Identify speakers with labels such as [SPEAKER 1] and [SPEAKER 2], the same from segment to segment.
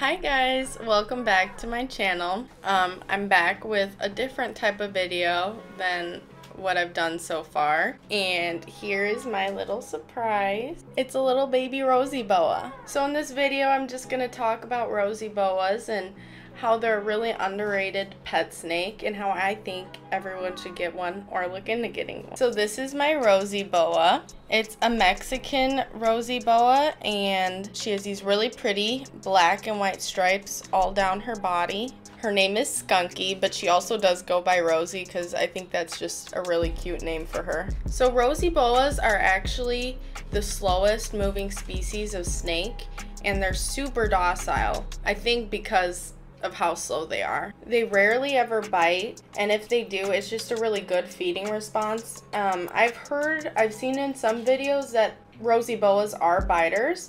[SPEAKER 1] Hi guys, welcome back to my channel. I'm back with a different type of video than what I've done so far, and here is my little surprise. It's a little baby rosy boa. So in this video I'm just going to talk about rosy boas and how they're a really underrated pet snake and how I think everyone should get one or look into getting one. So this is my rosy boa. It's a Mexican rosy boa and she has these really pretty black and white stripes all down her body. Her name is Skunky, but she also does go by Rosie because I think that's just a really cute name for her. So rosy boas are actually the slowest moving species of snake and they're super docile. I think because of how slow they are. They rarely ever bite, and if they do, it's just a really good feeding response. I've seen in some videos that rosy boas are biters,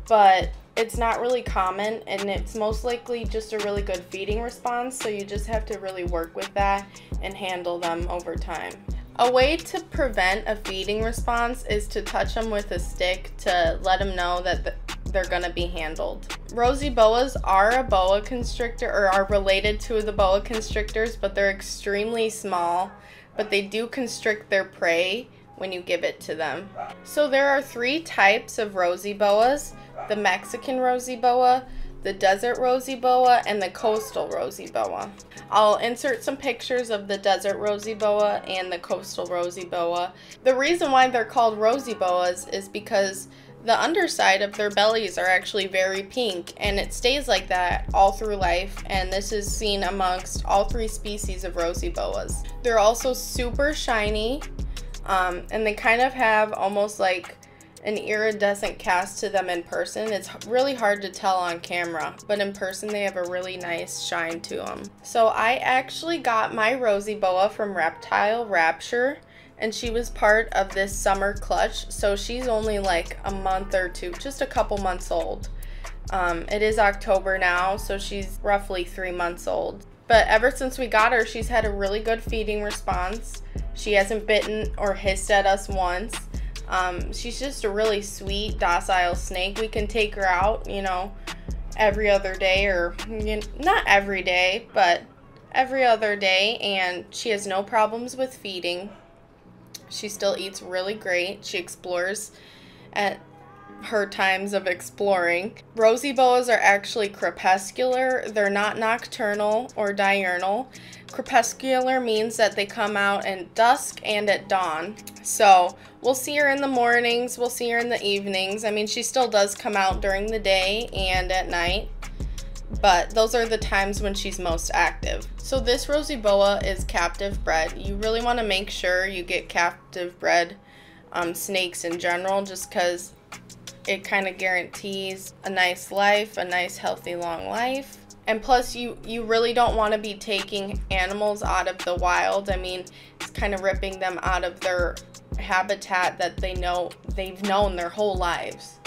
[SPEAKER 1] but it's not really common, and it's most likely just a really good feeding response, so you just have to really work with that and handle them over time. A way to prevent a feeding response is to touch them with a stick to let them know that they're gonna be handled. Rosy boas are a boa constrictor, or are related to the boa constrictors, but they're extremely small, but they do constrict their prey when you give it to them. So there are three types of rosy boas: the Mexican rosy boa, the desert rosy boa, and the coastal rosy boa. I'll insert some pictures of the desert rosy boa and the coastal rosy boa. The reason why they're called rosy boas is because the underside of their bellies are actually very pink, and it stays like that all through life, and this is seen amongst all three species of rosy boas. They're also super shiny, and they kind of have almost like an iridescent cast to them in person. It's really hard to tell on camera, but in person they have a really nice shine to them. So I actually got my rosy boa from Reptile Rapture, and she was part of this summer clutch, so she's only like a month or two, just a couple months old. It is October now, so she's roughly 3 months old. But ever since we got her, she's had a really good feeding response. She hasn't bitten or hissed at us once. She's just a really sweet, docile snake. We can take her out, you know, every other day, or not every day, but every other day, and she has no problems with feeding. She still eats really great. She explores at her times of exploring. Rosy boas are actually crepuscular. They're not nocturnal or diurnal. Crepuscular means that they come out at dusk and at dawn. So we'll see her in the mornings, we'll see her in the evenings. I mean, she still does come out during the day and at night, but those are the times when she's most active. So this rosy boa is captive bred. You really want to make sure you get captive bred snakes in general, just because it kind of guarantees a nice life, a nice healthy long life. And plus you really don't want to be taking animals out of the wild. I mean, it's kind of ripping them out of their habitat that they've known their whole lives.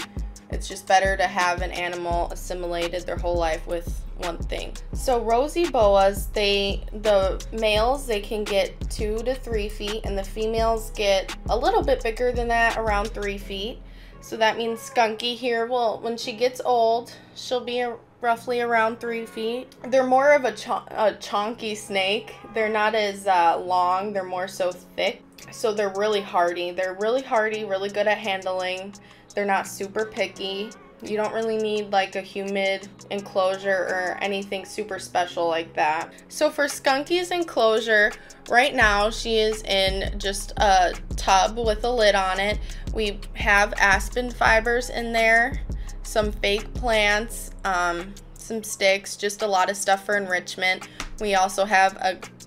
[SPEAKER 1] It's just better to have an animal assimilated their whole life with one thing. So rosy boas, the males, they can get 2 to 3 feet, and the females get a little bit bigger than that, around 3 feet. So that means Skunky here, well, when she gets old, she'll be roughly around 3 feet. They're more of a chonky snake. They're not as long, they're more so thick. So they're really hardy. They're really hardy, really good at handling. They're not super picky. You don't really need like a humid enclosure or anything super special like that. So for Skunky's enclosure, right now she is in just a tub with a lid on it. We have aspen fibers in there, some fake plants, some sticks, just a lot of stuff for enrichment. We also have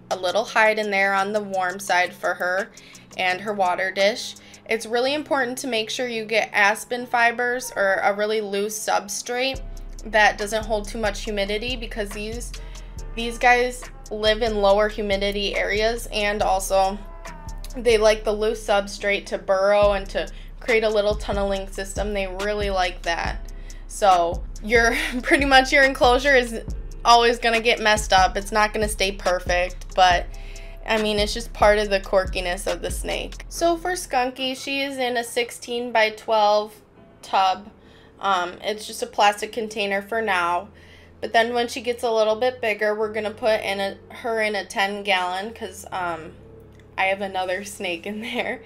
[SPEAKER 1] a little hide in there on the warm side for her, and her water dish. It's really important to make sure you get aspen fibers or a really loose substrate that doesn't hold too much humidity, because these guys live in lower humidity areas, and also they like the loose substrate to burrow and to create a little tunneling system. They really like that. So pretty much your enclosure is always gonna get messed up. It's not gonna stay perfect, but I mean, it's just part of the quirkiness of the snake. So for Skunky, she is in a 16 by 12 tub. It's just a plastic container for now. But then when she gets a little bit bigger, we're going to put her in a 10-gallon because I have another snake in there.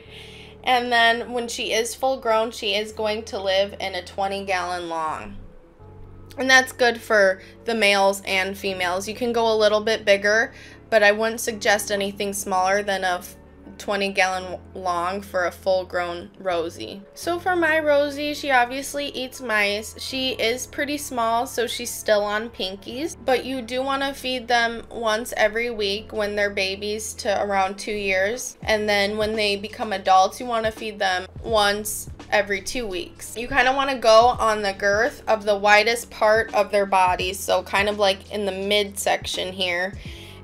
[SPEAKER 1] And then when she is full grown, she is going to live in a 20-gallon long. And that's good for the males and females. You can go a little bit bigger, but I wouldn't suggest anything smaller than a 20-gallon long for a full-grown Rosie. So for my Rosie, she obviously eats mice. She is pretty small, so she's still on pinkies, but you do want to feed them once every week when they're babies to around 2 years, and then when they become adults, you want to feed them once every 2 weeks. You kind of want to go on the girth of the widest part of their bodies, so kind of like in the midsection here,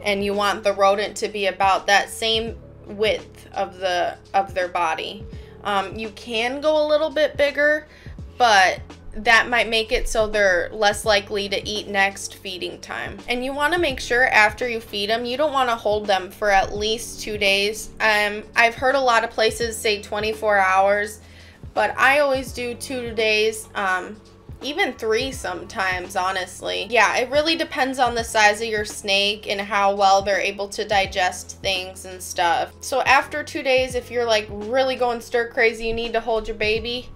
[SPEAKER 1] and you want the rodent to be about that same width of their body. You can go a little bit bigger, but that might make it so they're less likely to eat next feeding time. And you want to make sure after you feed them, you don't want to hold them for at least 2 days. I've heard a lot of places say 24 hours, but I always do 2 days, even 3 sometimes, honestly. Yeah, it really depends on the size of your snake and how well they're able to digest things and stuff. So after 2 days, if you're like really going stir crazy, you need to hold your baby,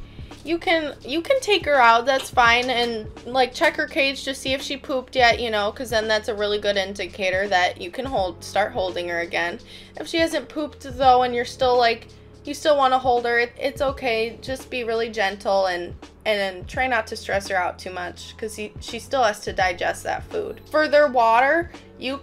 [SPEAKER 1] you can take her out, that's fine, and like check her cage to see if she pooped yet, you know, because then that's a really good indicator that you can start holding her again. If she hasn't pooped though and you're still like, you still want to hold her, it's okay. Just be really gentle and try not to stress her out too much because she still has to digest that food. For their water, you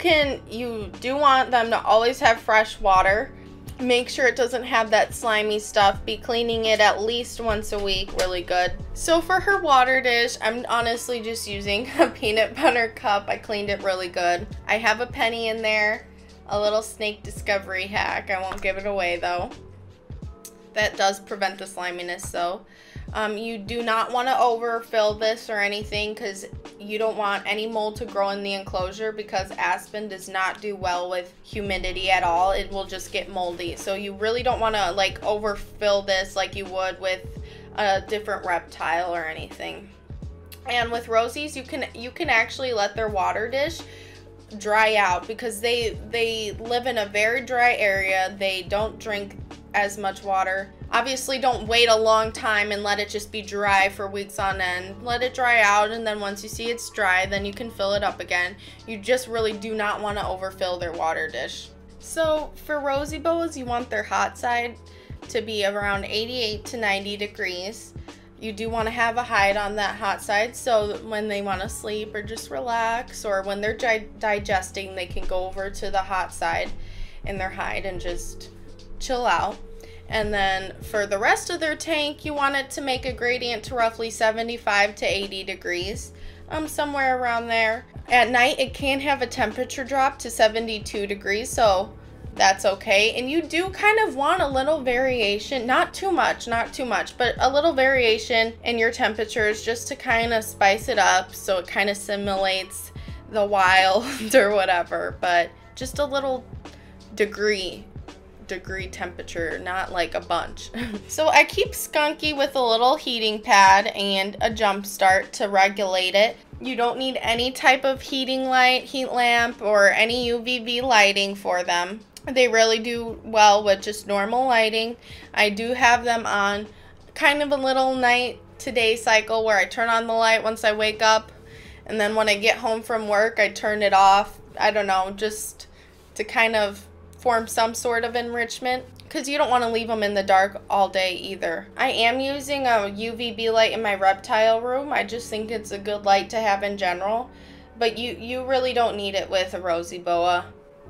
[SPEAKER 1] do want them to always have fresh water. Make sure it doesn't have that slimy stuff. Be cleaning it at least once a week, really good. So for her water dish, I'm honestly just using a peanut butter cup. I cleaned it really good. I have a penny in there, a little snake discovery hack. I won't give it away though. That does prevent the sliminess though. You do not want to overfill this or anything because you don't want any mold to grow in the enclosure because aspen does not do well with humidity at all. It will just get moldy. So you really don't want to like overfill this like you would with a different reptile or anything. And with Rosies, you can actually let their water dish dry out because they live in a very dry area. They don't drink as much water. Obviously don't wait a long time and let it just be dry for weeks on end. Let it dry out, and then once you see it's dry, then you can fill it up again. You just really do not want to overfill their water dish. So for Rosy Boas, you want their hot side to be around 88 to 90 degrees. You do want to have a hide on that hot side so that when they want to sleep or just relax, or when they're digesting, they can go over to the hot side in their hide and just chill out. And then for the rest of their tank, you want it to make a gradient to roughly 75 to 80 degrees, somewhere around there. At night, it can have a temperature drop to 72 degrees, so that's okay. And you do kind of want a little variation, not too much, but a little variation in your temperatures just to kind of spice it up so it kind of simulates the wild or whatever, but just a little degree temperature, not like a bunch. So I keep Skunky with a little heating pad and a jump start to regulate it. You don't need any type of heating light, heat lamp, or any UVB lighting for them. They really do well with just normal lighting. I do have them on kind of a little night to day cycle where I turn on the light once I wake up, and then when I get home from work I turn it off. I don't know, just to kind of form some sort of enrichment because you don't want to leave them in the dark all day either. I am using a UVB light in my reptile room. I just think it's a good light to have in general, but you really don't need it with a Rosy Boa.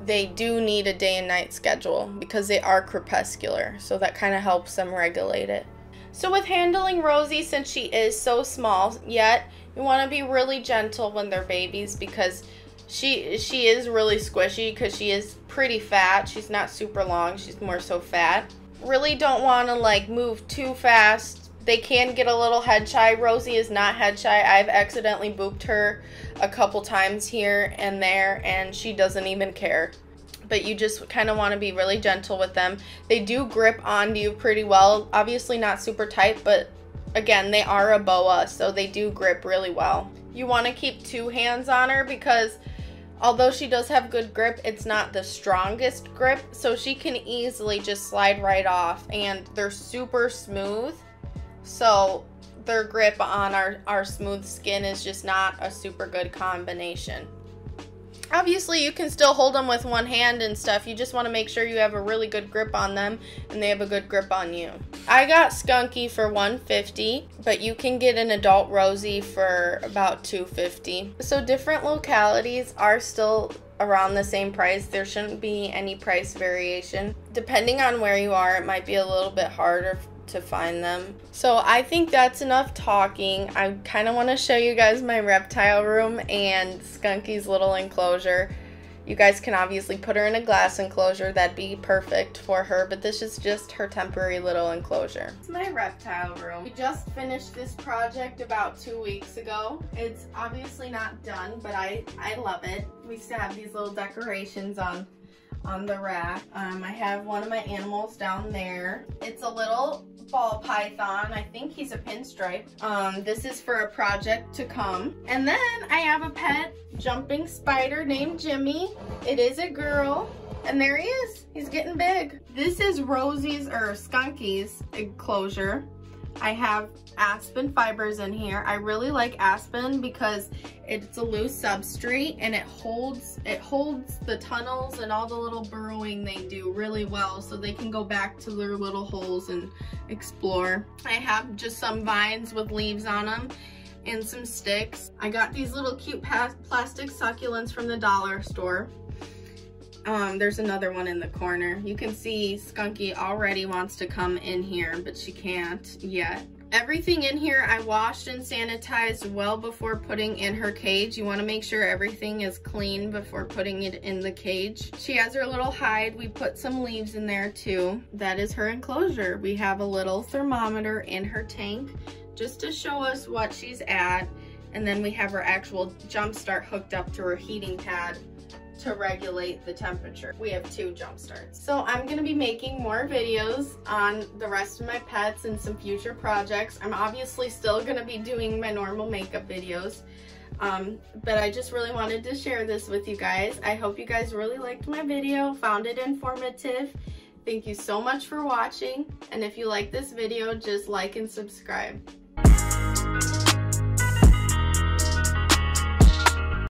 [SPEAKER 1] They do need a day and night schedule because they are crepuscular, so that kind of helps them regulate it. So with handling Rosie, since she is so small yet, you want to be really gentle when they're babies because she is really squishy because she is pretty fat. She's not super long, she's more so fat. Really don't want to like move too fast. They can get a little head shy. Rosie is not head shy. I've accidentally booped her a couple times here and there and she doesn't even care. But you just kind of want to be really gentle with them. They do grip onto you pretty well. Obviously not super tight, but again, they are a boa, so they do grip really well. You want to keep 2 hands on her because although she does have good grip, it's not the strongest grip, so she can easily just slide right off, and they're super smooth, so their grip on our smooth skin is just not a super good combination. Obviously, you can still hold them with 1 hand and stuff. You just want to make sure you have a really good grip on them and they have a good grip on you. I got Skunky for $150, but you can get an adult Rosie for about $250. So different localities are still around the same price. There shouldn't be any price variation. Depending on where you are, it might be a little bit harder to find them. So I think that's enough talking. I kind of want to show you guys my reptile room and Skunky's little enclosure. You guys can obviously put her in a glass enclosure. That'd be perfect for her, but this is just her temporary little enclosure. It's my reptile room. We just finished this project about 2 weeks ago. It's obviously not done, but I love it. We still have these little decorations on the rack. I have one of my animals down there. It's a little ball python. I think he's a pinstripe. This is for a project to come. And then I have a pet jumping spider named Jimmy. It is a girl. And there he is. He's getting big. This is Rosie's or Skunky's enclosure. I have aspen fibers in here. I really like aspen because it's a loose substrate and it holds the tunnels and all the little burrowing they do really well, so they can go back to their little holes and explore. I have just some vines with leaves on them and some sticks. I got these little cute plastic succulents from the dollar store. There's another one in the corner. You can see Skunky already wants to come in here, but she can't yet. Everything in here I washed and sanitized well before putting in her cage. You want to make sure everything is clean before putting it in the cage. She has her little hide. We put some leaves in there too. That is her enclosure. We have a little thermometer in her tank just to show us what she's at. And then we have her actual jump start hooked up to her heating pad to regulate the temperature. We have 2 jump starts. So I'm gonna be making more videos on the rest of my pets and some future projects. I'm obviously still gonna be doing my normal makeup videos, but I just really wanted to share this with you guys. I hope you guys really liked my video, found it informative. Thank you so much for watching, and if you like this video, just like and subscribe.